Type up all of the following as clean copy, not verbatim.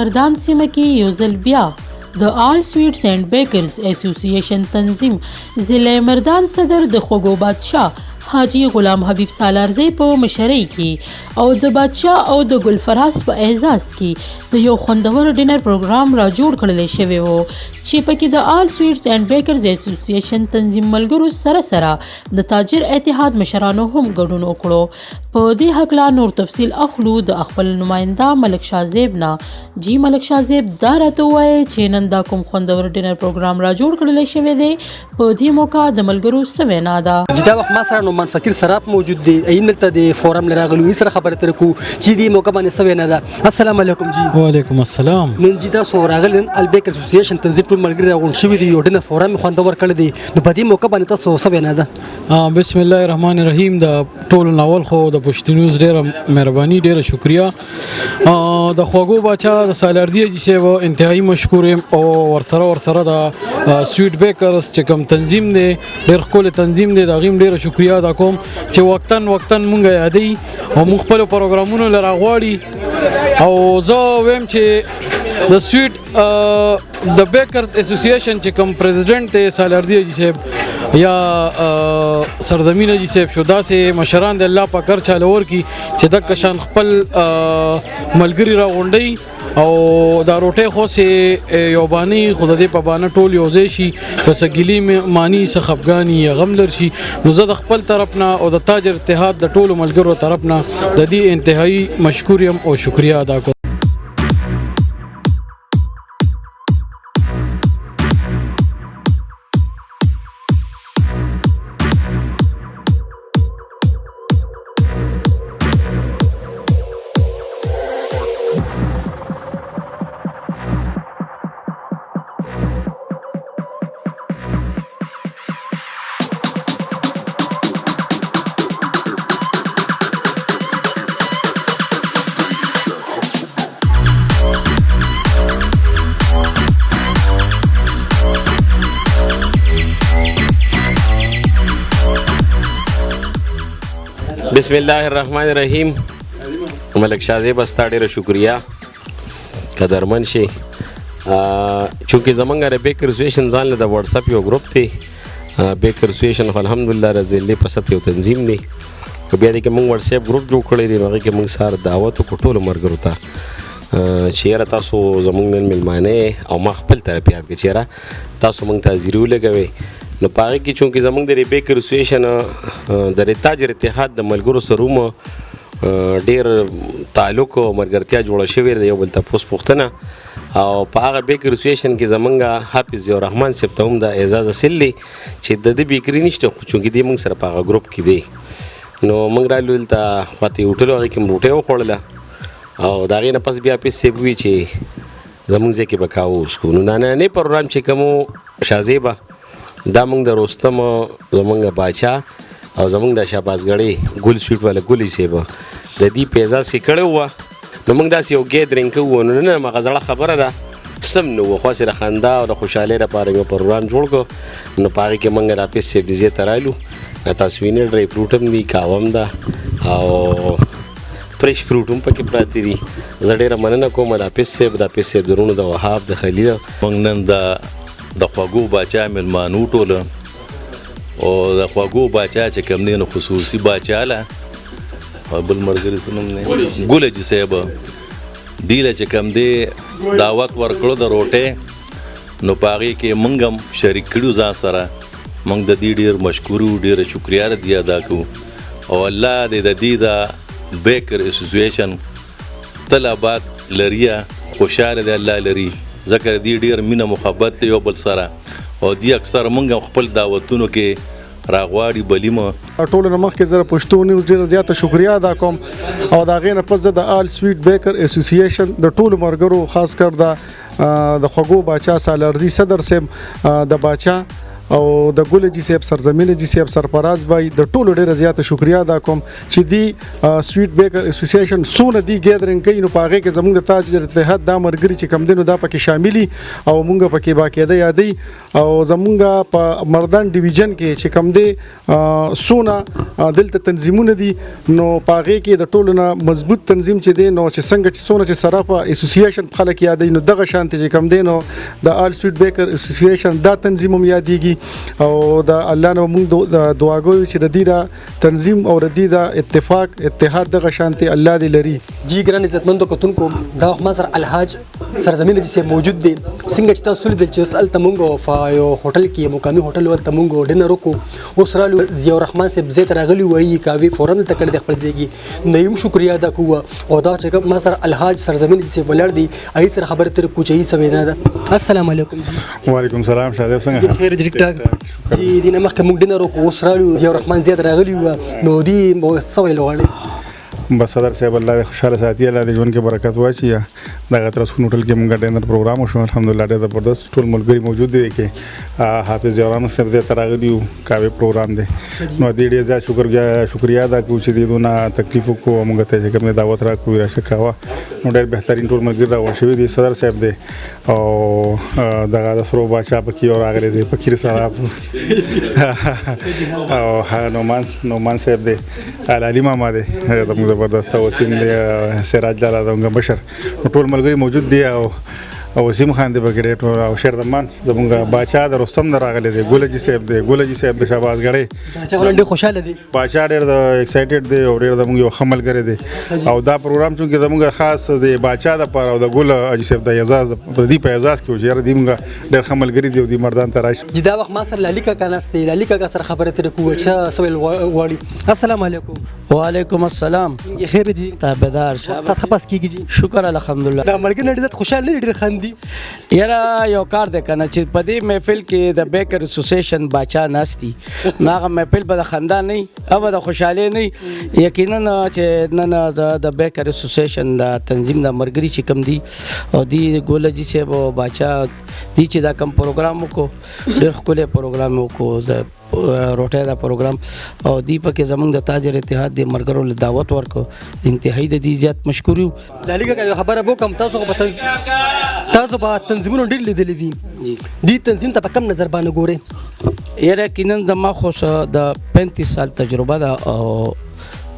مردان سیمه کې یو ځل بیا د آل سویټس اینڈ بیکرز اسوسییشن تنظیم ضلع مردان صدر د خوږو بادشاه حاجی غلام حبیب سالارزی په مشرۍ کې او د بادشاه او د ګلفراز په اعزاز کې د یو خوندور ډینر پروګرام را جوړ کړل شوی و چې پکې د آل سویټس اینڈ بیکرز اسوسییشن تنظیم ملګرو سره د تاجر اتحاد مشرانو هم ګډون وکړو. په دې هکله نور تفصیل اخلو د خپل نماینده ملک شاهزیب نه. جی ملک شاهزیب دا راته ووایي چې نن دا کوم خوندور ډینر پروګرام را جوړ کړل شوی دی. په دې موقع د ملګرو څه وینا ده؟ دا وخت ما سره نومان فقیر سراپ موجود دی. دلته د فورم له راغلو سره خبرې ترې کوو چې دې موقع باندې څه وینا ده. السلام علیکم جی. وعلیکم السلام. نن جی دا څو راغلل البیکر اسوسییشن تنظیم ټول ملګري راغون شوي دي یو ډینر فورم خوندور کړی دی. نو په دې موقع باندې تاسو څه وینا ده؟ بسم الله الرحمن الرحیم. د ټولو ناول خو د پښتو نیوز ډېره مهرباني ډېره شکریه. د خوږو باچا د سالاردي جی صاحب انتهایی مشکور یم او ورسره د سویټ بیکرز چې کوم تنظیم دی ډېر ښکلی تنظیم دی د هغې هم ډېره شکریه ادا کوم چې وقتاً مونږ یادوي او مونږ خپلو پروګرامونو له راغواړي. او زه وایم چې د سویټ د بیکرز اسوسییشن چې کوم پریزیډنټ دی سالاردي جی صاحب یا سرزمین جی صاحب شو داسې مشران د الله پاک هر چاله ورکړي چې دغه شان خپل ملګري راغونډوي او دا روټۍ خو سې یو بانې خو د دې په بانه ټول یو ځای شي که څه ګیلې ماني څه خفګان یا غم لر شي. نو زه د خپل طرف نه او د تاجر اتحاد د ټولو ملګرو طرف نه د دې انتهایی مشکور یم او شکریه ادا کوم. بسم الله الرحمن الرحیم. ملک شاهزیب ستا ډېره شکریه قدرمن شي. چونکې زمونږ د بیکر اسوسییشن ځان له د واټساپ یو ګروپ دی. بیکر اسوسییشن خو الحمدلله د ضلع په سطح یو تنظیم دی. خو بیا دې کې مونږ واټساپ ګروپ جوړ کړی دی. هغې کې مونږ سهار دعوت وکړو ټولو ملګرو ته چې یاره تاسو زمونږ نن میلمانه او ما خپل طرف یاد کړه چې یاره تاسو مونږ ته حاضري ولګوئ. نو په هغې کې چونکې زمونږ د بیکر اسوسییشن د تاجر اتحاد د ملګرو سره هم ډېر تعلق او ملګرتیا جوړه شوې ده. یو بل تپوس پوښتنه او په هغه بیکر اسوسییشن کې زمونږ حافظ ضیاءالرحمن صاحب ته هم د اعزاز حاصل دی چې د ده بیکري نشته خو چونکې دی مونږ سره په هغه ګروپ کې دی. نو مونږ رالو دلته خواته یې هوټل هغې کې مو روټۍ وخوړله او د هغې نه پس بیا حافظ صاحب وي چې زمونږ ځای کې به کاوه وڅښو. نو نننی پروګرام چې کوم و شاهزیبه دا مونږ د رستم زمونږ باچا او زمونږ د شهبازګړۍ ګل سویټ والا ګلې صاحب د دې په اعزاز کې کړی وه. نو مونږ داسې یو ګیدرینګ کوو. نو نه هغه زړه خبره ده سم نه وه خو هسې د خندا او د خوشحالۍ لپاره یو پروګرام جوړ کړو. نو په هغې کې مونږ حافظ صاحب ډیزې ته رالو. تاسو وینئ ډرای فروټ هم دي کاوه هم ده او فرش فروټ هم پکې پراته دي. زه ډېره مننه کوم د حافظ صاحب د درونو د وهاب د خلیل. مونږ نن د خوږو باچا میلمانو ټوله او د خوږو باچا چې کوم دی نو خصوصي باچا له بل ملګري څه نوم دی ګله جي صاحب دې له چې کوم دی دعوت ورکړو د روټۍ. نو په هغې کې مونږ هم شریک کړي ځان سره. مونږ د دې ډېر مشکور یو ډېره شکریه د دې ادا کوو او الله دې د دې د بیکر اسوسییشن تل آباد لري خوشحاله دی الله لري ځکه دې ډېر مینه محبت دی یو بل سره او دې اکثر مونږ خپل دعوتونو کې راغواړي بلیمه. ټولو نه مخکې زه پښتو نیوز ډېره زیاته شکریه ادا کوم او د هغې نه پس زه د آل سویټ بیکر اسوسییشن د ټولو ملګرو خاص کر د خوږو باچا سالارزي صدر صاحب د باچا او د ګل جی صاحب سرزمین جی صاحب سرفراز بای د ټولو ډیره زیاته شکریا ادا کوم چې دی سویټ بیکر اسوسییشن سونه دی ګیدرینګ کوي نو پاغه کې زموږ د تاجر اتحاد د مرګري چې کم دینو دا پکې شاملي او مونږ پکې باقاعده یادي او زمونږ په مردان ډیویژن کې چې کم دی سونه دلته تنظیمونه دي نو پاغه کې د ټولو نه مضبوط تنظیم چې دی نو چې څنګه چې سونه چې صرافه اسوسییشن خلک یادي نو دغه شانتي چې کم دی نو د آل سویټ بیکر اسوسییشن دا تنظیم هم یادېږي او د الله نه مونږ دعاګوي چې د دې دا تنظیم او د دې دا اتفاق اتحاد دغه شانتي الله دې لري. جی ګران عزتمندو کتونکو دا ما سره الحاج سرزمین جسے موجود دي څنګه چې تاسو لیدل چې الته مونږ په یو هوټل کې مقامي هوټل ولته مونږ ډینر وکړو اوس رالو ضیاء الرحمن صاحب زه ته راغلی وایي کاوی فورن ته کړی د خپل ځایږي نیم شکریا ادا کوه او دا چې ما سره الحاج سرزمین جسے ولر دي ای سره خبره تر کوچي سوینا ده. السلام علیکم. وعلیکم السلام شاداب څنګه خیر ټیک ټاک. جی دینه مخکې مونږ ډینر وکړو اوس رالو ضیاء الرحمن زیات راغلی و نو دی سوي لغړی بس صدر صاحب الله خوشاله ساتي الله دې ژوند کې برکت واچي دا غتر سکون هوټل کې مونږ ډینر پروګرام وشو الحمدلله ډېر زبردست ټول ملګری موجود دي کې حافظ جوړان صاحب دې تراغلی کاوی پروګرام دی نو دې ډېر زیات شکریا ادا کوم چې دې دونه تکلیف کو مونږ ته کوم دعوت را کوی راشه کاوه نو ډېر بهترین ټول ملګری را وشوي دي صدر صاحب دې او دغه د سرو بچا پکې اور اغلی دي فقیر صاحب او نومان صاحب دې علي ماما دې دا زبردست وسیم دی سراج لاله دغه بشر ټول ملګری موجود دي او وسیم خان دی بګریټ او شردمان زمونږ باچا د رستم نه راغلی دی ګولجی صاحب د شهباز غړی باچا ولډه خوشاله دي باچا ډېر د ایکسایټډ دی او ډېر زمونږ یو خمل غړي دی او دا پروګرام چې زمونږ خاص دی باچا د پر او د ګولجی صاحب د اعزاز د دې په اعزاز کې چې دی موږ ډېر خمل غړي دی او د مردان تراش جدا وخت ما سره لالیکا کانسته لالیکا کا سره خبره تر کوه چې سوال واړي. السلام علیکم. وعلیکم السلام. خیر جی تابعدار سات خپاس کیږي جی شکر الحمدلله. دا ملګری ډېر خوشاله ډېر خندي یاره یو کار دی کنه چې په دې محفل کې د بیکر اسوسییشن باچا ناستی ناغه محفل به د خندا نه او د خوشاله نه یقینا چې نن د بیکر اسوسییشن د تنظیم د مرګري چې کم دی او دی ګولجی صاحب او باچا دی چې دا کم پروګرام وکړو ډېر ښکلی پروګرام وکړو روټه دا پروګرام او دی پکې زمونږ د تاجر اتحاد د مرګرو له دعوت ورکو انتهایی د دې زیات مشکور یو. لالیکا خبره بو کم تاسو په تنظیمونو ډېر لیدلې دي دی تنظیم ته په کم نظر باندې ګوري؟ یاره یقینا زما خو د 35 سال تجربه ده او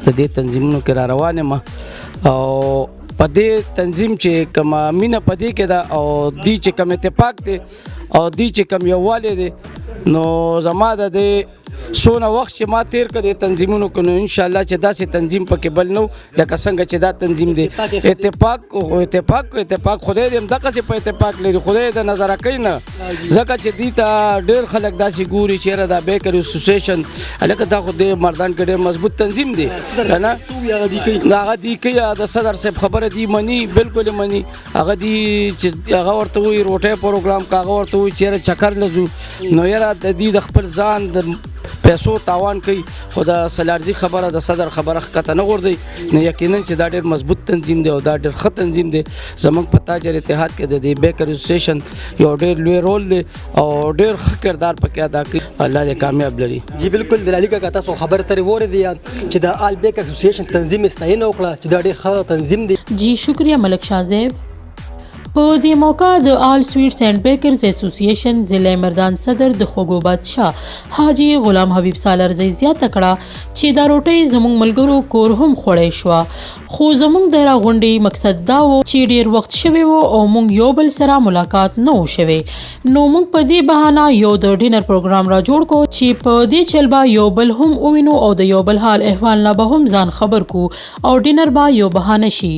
د دې تنظیمونو کې را روان یم او په دې تنظیم چې کوم مینه په دې کې ده او دی چې کوم اتفاق دی او دی چې کوم یووالی دی نو زما د دې سونه وخت چې ما تیر کړی تنظیمونو کې نو ان شاء الله چې داسې تنظیم پکې بل نو لکه څنګه چې دا تنظیم دی اتفاق خدای دې همدغه سي په اتفاق لري خدای د نظر کوي نه ځکه چې دی ته ډېر خلک داسې ګوري چې دا بیکر اسوسییشن هلکه دا خو د مردان کې ډېر مضبوط تنظیم دی کنه هغه دی کوي د صدر صاحب خبره دی مني بالکل مني هغه دی چې هغه ورته وایي روټۍ پروګرام که هغه ورته وایي چېرې چکر لځو نو یاره د دې د خپل ځان د پیسو تاوان کوي خو د سلارزي خبره د صدر خبره ښکته نه غورځوي نو یقینا چې دا ډېر مضبوط تنظیم دی او دا ډېر ښه تنظیم دی زموږ په تاجر اتحاد کې د دې بیکر اسوسییشن یو ډېر لوی رول دی او ډېر ښه کردار پکې ادا کوي الله دې کامیاب لري. جی بالکل د لالیکا کا تاسو خبره ترې واورېدې چې د آل بیکر اسوسییشن تنظیم ستاینه وکړه چې دا ډېر ښه تنظیم دی. جی شکریہ ملک شاه صاحب. په دې موقع د آل سویټس اینڈ بیکرز اسوسییشن ضلع مردان صدر د خوږو بادشاه حاجی غلام حبیب سالارزی زیاته کړه چې دا روټۍ زموږ ملګرو کور هم خوړی شوه خو زموږ د راغونډې مقصد دا و چې ډېر وخت شوی و او موږ یو بل سره ملاقات نه و شوی نو موږ په دې بهانه یو د ډینر پروګرام را جوړ کو چې په دې چل به یو بل هم ووینو او د یو بل حال احوال نه به هم ځان خبر کو او ډینر به یو بهانه شي.